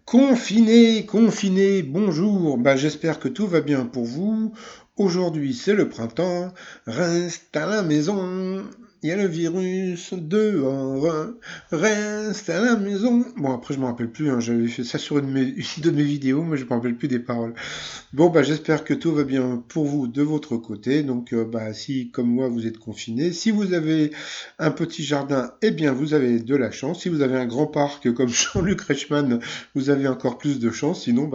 Confiné, confiné, bonjour. J'espère que tout va bien pour vous. Aujourd'hui, c'est le printemps. Reste à la maison. Il y a le virus dehors. Reste à la maison. Bon, après, je me rappelle plus, hein. J'avais fait ça sur une de mes vidéos, mais je me rappelle plus des paroles. Bon, j'espère que tout va bien pour vous de votre côté. Donc, si comme moi vous êtes confiné, si vous avez un petit jardin, eh bien vous avez de la chance. Si vous avez un grand parc comme Jean-Luc Reichmann, vous avez encore plus de chance. Sinon,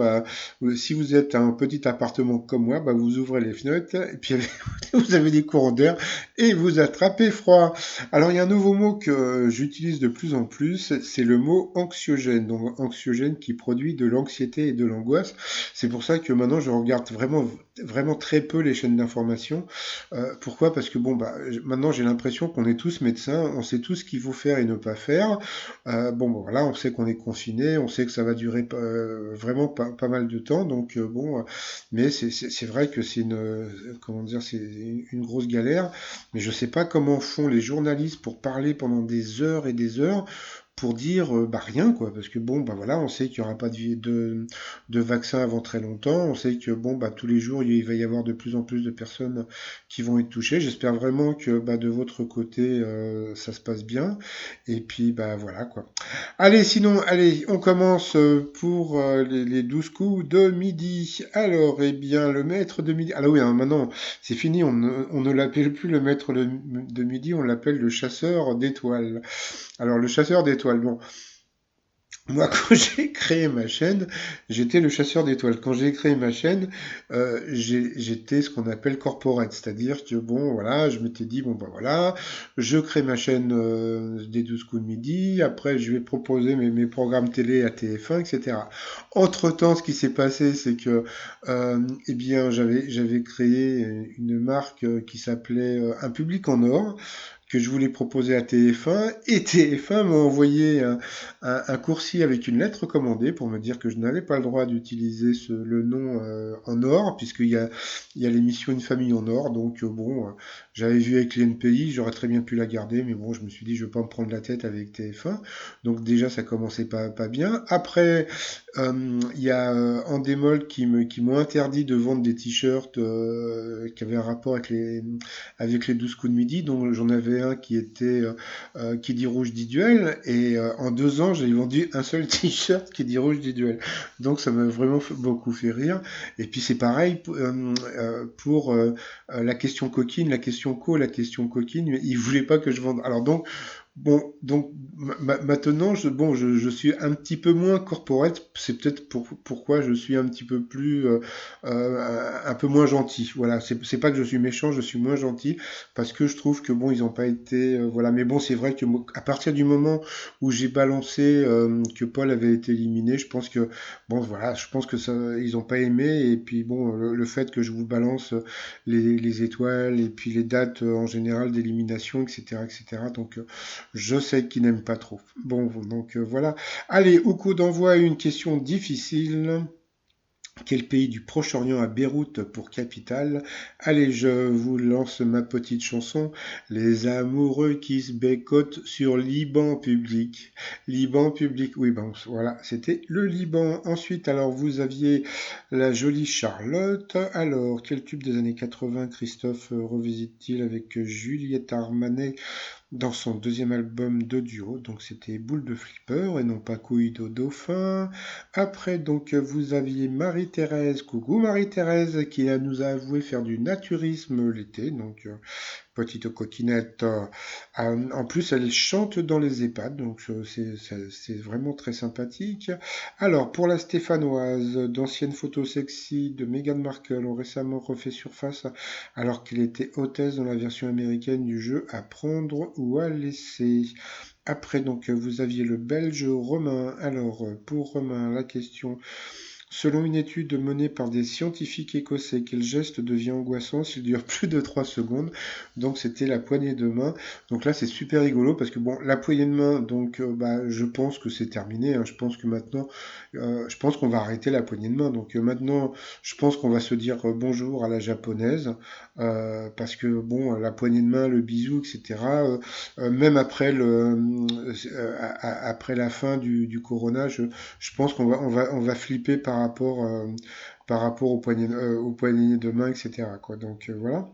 si vous êtes un petit appartement comme moi, vous ouvrez les fenêtres et puis vous avez des courants d'air et vous attrapez froid. Alors, il y a un nouveau mot que j'utilise de plus en plus, c'est le mot anxiogène. Donc, anxiogène qui produit de l'anxiété et de l'angoisse. C'est pour ça que maintenant je regarde vraiment très peu les chaînes d'information. Pourquoi? Parce que maintenant j'ai l'impression qu'on est tous médecins, on sait tout ce qu'il faut faire et ne pas faire. Voilà, on sait qu'on est confiné, on sait que ça va durer vraiment pas mal de temps. Donc mais c'est vrai que c'est comment dire, c'est une grosse galère. Mais je sais pas comment font les journalistes pour parler pendant des heures et des heures pour dire rien quoi, parce que voilà, on sait qu'il n'y aura pas de vaccin avant très longtemps, on sait que tous les jours il va y avoir de plus en plus de personnes qui vont être touchées. J'espère vraiment que de votre côté ça se passe bien, et puis voilà quoi. Allez, sinon, allez, on commence pour les 12 coups de midi. Alors, eh bien, le maître de midi. Alors oui, hein, maintenant, c'est fini, on ne l'appelle plus le maître de midi, on l'appelle le chasseur d'étoiles. Alors, le chasseur d'étoiles, bon, moi, quand j'ai créé ma chaîne, j'étais le chasseur d'étoiles. Quand j'ai créé ma chaîne, j'étais ce qu'on appelle corporate, c'est-à-dire que voilà, je m'étais dit voilà, je crée ma chaîne des 12 coups de midi. Après, je vais proposer mes programmes télé à TF1, etc. Entre-temps, ce qui s'est passé, c'est que eh bien, j'avais créé une marque qui s'appelait Un Public en Or, que je voulais proposer à TF1, et TF1 m'a envoyé un coursier avec une lettre recommandée pour me dire que je n'avais pas le droit d'utiliser le nom en or, puisqu'il y a l'émission Une famille en or. Donc j'avais vu avec l'NPI, j'aurais très bien pu la garder, mais bon, je me suis dit, je ne vais pas me prendre la tête avec TF1. Donc déjà, ça commençait pas bien. Après, il y a Endemol qui m'ont interdit de vendre des t-shirts qui avaient un rapport avec les 12 coups de midi. Donc j'en avais un qui était qui dit rouge dit duel, et en 2 ans j'ai vendu un seul t-shirt qui dit rouge dit duel. Donc ça m'a vraiment beaucoup fait rire. Et puis c'est pareil pour la question coquine, la question la question coquine. Ils voulaient pas que je vende. Alors donc maintenant, je suis un petit peu moins corporate. C'est peut-être pourquoi je suis un petit peu plus, un peu moins gentil. Voilà, c'est pas que je suis méchant, je suis moins gentil parce que je trouve que ils ont pas été, voilà. Mais bon, c'est vrai que à partir du moment où j'ai balancé que Paul avait été éliminé, je pense que voilà, je pense que ça, ils ont pas aimé. Et puis le fait que je vous balance les étoiles et puis les dates en général d'élimination, etc., etc. Donc je sais qu'il n'aime pas trop. Bon, donc voilà. Allez, au coup d'envoi, une question difficile. Quel pays du Proche-Orient a Beyrouth pour capitale? Allez, je vous lance ma petite chanson. Les amoureux qui se bécotent sur Liban public. Liban public, oui, voilà, c'était le Liban. Ensuite, alors, vous aviez la jolie Charlotte. Alors, quel tube des années 80 Christophe revisite-t-il avec Juliette Armanet dans son deuxième album de duo? Donc c'était Boule de Flipper et non pas Couille de Dauphin. Après, donc, vous aviez Marie-Thérèse, coucou Marie-Thérèse, qui nous a avoué faire du naturisme l'été. Donc petite coquinette. En plus, elle chante dans les EHPAD, donc c'est vraiment très sympathique. Alors, pour la Stéphanoise, d'anciennes photos sexy de Meghan Markle ont récemment refait surface alors qu'elle était hôtesse dans la version américaine du jeu À prendre ou à laisser. Après, donc, vous aviez le Belge Romain. Alors, pour Romain, la question Selon une étude menée par des scientifiques écossais, quel geste devient angoissant s'il dure plus de 3 secondes? Donc c'était la poignée de main. Donc là c'est super rigolo parce que bon, la poignée de main, donc bah, je pense que c'est terminé, hein. Je pense que maintenant, je pense qu'on va arrêter la poignée de main. Donc maintenant, je pense qu'on va se dire bonjour à la japonaise parce que bon, la poignée de main, le bisou, etc. Même après après la fin du corona, je pense on va flipper par rapport aux poignées de main, etc., quoi. Donc voilà.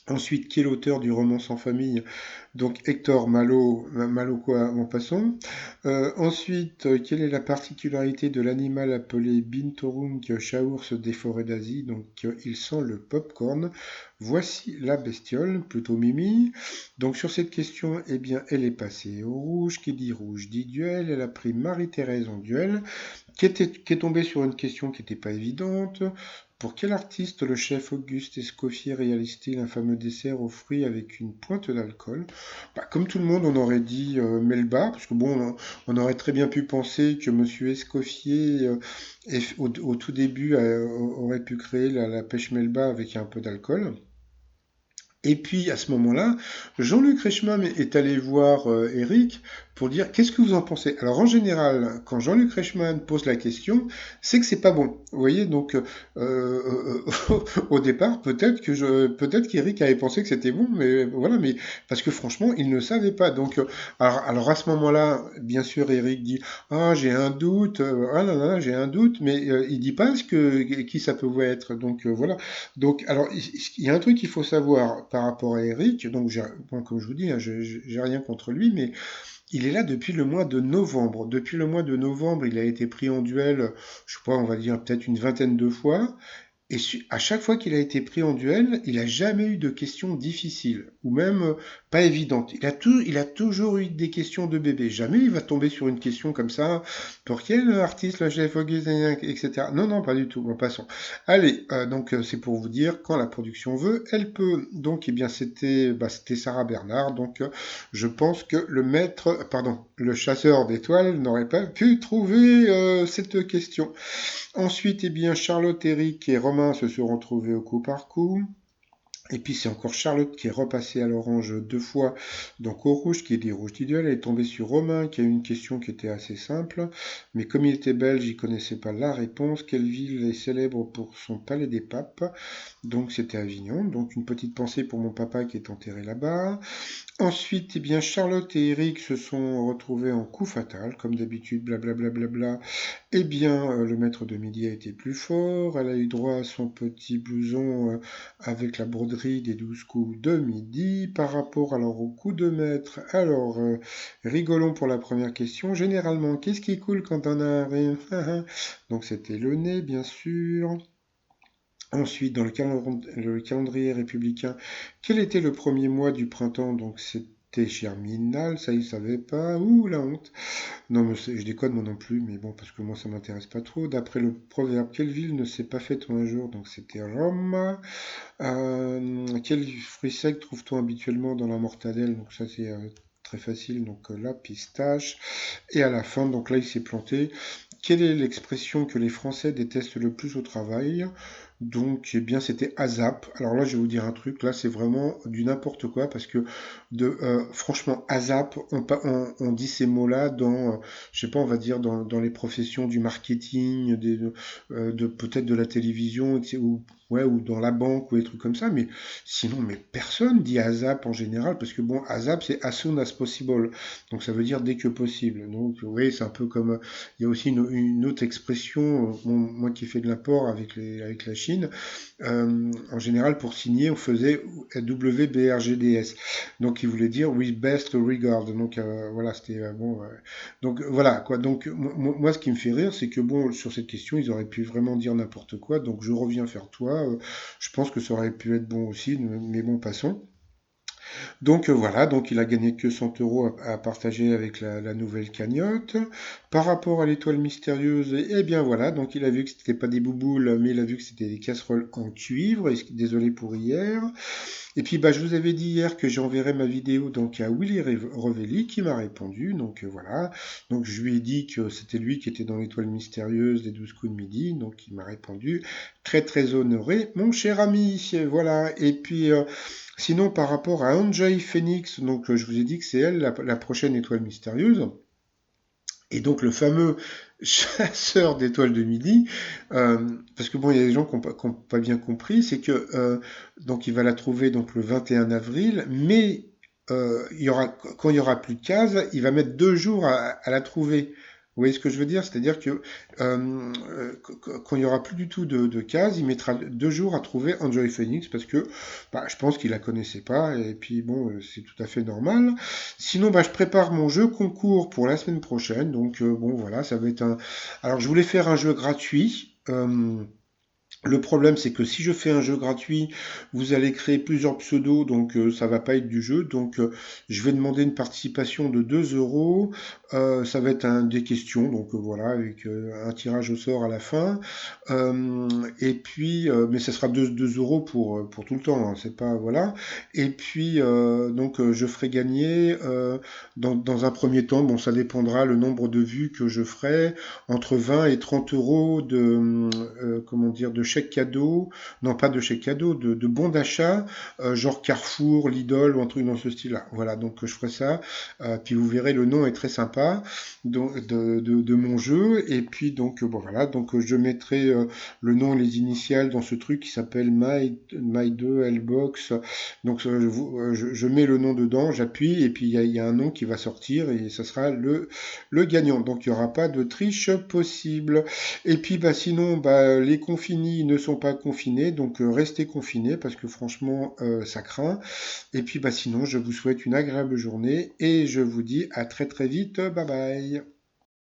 Ensuite, qui est l'auteur du roman Sans famille? Donc Hector Malo quoi en passant. Ensuite, quelle est la particularité de l'animal appelé Binturong chaours des forêts d'Asie? Donc il sent le pop-corn. Voici la bestiole, plutôt Mimi. Donc sur cette question, eh bien, elle est passée au rouge. Qui dit rouge dit duel. Elle a pris Marie-Thérèse en duel, qui est tombée sur une question qui n'était pas évidente. Pour quel artiste le chef Auguste Escoffier réalise-t-il un fameux dessert aux fruits avec une pointe d'alcool? Bah, comme tout le monde, on aurait dit Melba, parce que bon, on aurait très bien pu penser que Monsieur Escoffier, au tout début, aurait pu créer la pêche Melba avec un peu d'alcool. Et puis à ce moment-là, Jean-Luc Reichmann est allé voir Eric pour dire qu'est-ce que vous en pensez. Alors en général, quand Jean-Luc Reichmann pose la question, c'est que c'est pas bon. Vous voyez, donc au départ, peut-être qu'Eric avait pensé que c'était bon, mais voilà, mais parce que franchement, il ne savait pas. Donc alors à ce moment-là, bien sûr, Eric dit ah j'ai un doute, ah là là, j'ai un doute, mais il dit pas qui ça peut être. Donc voilà. Donc, alors, il y a un truc qu'il faut savoir par rapport à Eric. Donc, bon, comme je vous dis, hein, j'ai rien contre lui, mais il est là depuis le mois de novembre. Depuis le mois de novembre, il a été pris en duel, je sais pas, on va dire peut-être une vingtaine de fois. Et à chaque fois qu'il a été pris en duel, il n'a jamais eu de questions difficiles, ou même pas évidentes. Il a toujours eu des questions de bébé. Jamais il va tomber sur une question comme ça. Pour quel artiste le chef Auguste, etc. Non, non, pas du tout. Bon, passons. Allez, donc c'est pour vous dire, quand la production veut, elle peut. Donc, eh bien, c'était Sarah Bernard. Donc, je pense que le chasseur d'étoiles n'aurait pas pu trouver cette question. Ensuite, eh bien, Charlotte, Eric et Romain se seront trouvés au coup par coup. Et puis c'est encore Charlotte qui est repassée à l'orange 2 fois, donc au rouge qui est des rouges duel. Elle est tombée sur Romain qui a eu une question qui était assez simple, mais comme il était belge, il connaissait pas la réponse. Quelle ville est célèbre pour son palais des papes? Donc c'était Avignon. Donc une petite pensée pour mon papa qui est enterré là-bas. Ensuite, eh bien, Charlotte et Eric se sont retrouvés en coup fatal, comme d'habitude, blablabla. Bla, bla, bla, bla. Eh bien, le maître de midi a été plus fort. Elle a eu droit à son petit blouson avec la broderie des 12 coups de midi. Par rapport alors au coup de maître, alors, rigolons pour la première question. Généralement, qu'est-ce qui coule quand on a un... Donc, c'était le nez, bien sûr. Ensuite, dans le calendrier républicain, quel était le premier mois du printemps? Donc c'était Germinal, ça il savait pas. Ouh, la honte. Non, mais je déconne moi non plus, mais bon, parce que moi ça m'intéresse pas trop. D'après le proverbe, quelle ville ne s'est pas faite en un jour? Donc c'était Rome. Quel fruit sec trouve-t-on habituellement dans la mortadelle? Donc ça c'est très facile, donc la pistache. Et à la fin, donc là il s'est planté. Quelle est l'expression que les Français détestent le plus au travail? Donc, eh bien, c'était ASAP. Alors là, je vais vous dire un truc. Là, c'est vraiment du n'importe quoi parce que, franchement, ASAP, on dit ces mots-là dans, je sais pas, on va dire dans les professions du marketing, peut-être de la télévision, ou ouais, ou dans la banque ou des trucs comme ça. Mais sinon, mais personne dit ASAP en général parce que bon, ASAP, c'est as soon as possible. Donc, ça veut dire dès que possible. Donc, vous voyez, c'est un peu comme il y a aussi une autre expression, moi qui fais de l'import avec la Chine, en général pour signer on faisait WBRGDS, donc il voulait dire with best regard, donc voilà c'était bon, donc voilà quoi, donc moi ce qui me fait rire c'est que bon sur cette question ils auraient pu vraiment dire n'importe quoi, donc je reviens vers toi, je pense que ça aurait pu être bon aussi, mais bon passons. Donc voilà, donc il a gagné que 100 euros à partager avec la nouvelle cagnotte. Par rapport à l'étoile mystérieuse, eh bien voilà, donc il a vu que c'était pas des bouboules, mais il a vu que c'était des casseroles en cuivre. Désolé pour hier. Et puis je vous avais dit hier que j'enverrais ma vidéo donc à Willy Revelli qui m'a répondu. Donc voilà. Donc je lui ai dit que c'était lui qui était dans l'étoile mystérieuse des 12 coups de midi. Donc il m'a répondu. Très très honoré, mon cher ami. Voilà. Et puis sinon par rapport à Enjoy Phoenix, donc je vous ai dit que c'est elle la prochaine étoile mystérieuse. Et donc le fameux chasseur d'étoiles de midi, parce que bon, il y a des gens qui n'ont pas bien compris, c'est que donc il va la trouver donc le 21 avril, mais quand il y aura plus de cases, il va mettre 2 jours à la trouver. Vous voyez ce que je veux dire? C'est-à-dire que quand il y aura plus du tout de cases, il mettra 2 jours à trouver Enjoy Phoenix parce que je pense qu'il la connaissait pas et puis bon, c'est tout à fait normal. Sinon, je prépare mon jeu concours pour la semaine prochaine. Donc, bon, voilà, ça va être un. Alors, je voulais faire un jeu gratuit. Le problème, c'est que si je fais un jeu gratuit, vous allez créer plusieurs pseudos, donc ça va pas être du jeu. Donc, je vais demander une participation de 2 euros. Ça va être des questions, donc voilà, avec un tirage au sort à la fin. Et puis, mais ça sera 2 euros pour tout le temps, hein, c'est pas voilà. Et puis, donc, je ferai gagner dans un premier temps. Bon, ça dépendra le nombre de vues que je ferai entre 20 et 30 euros comment dire, de chèques cadeaux, non pas de chèques cadeaux, de bons d'achat, genre Carrefour, Lidl ou un truc dans ce style-là. Voilà, donc je ferai ça. Puis vous verrez, le nom est très sympa de mon jeu. Et puis donc, bon voilà, donc je mettrai le nom et les initiales dans ce truc qui s'appelle My2 Lbox. Donc je mets le nom dedans, j'appuie, et puis il y a un nom qui va sortir, et ça sera le gagnant. Donc il n'y aura pas de triche possible. Et puis sinon, les confinés ne sont pas confinés, donc restez confinés parce que franchement, ça craint. Et puis sinon, je vous souhaite une agréable journée et je vous dis à très très vite. Bye bye.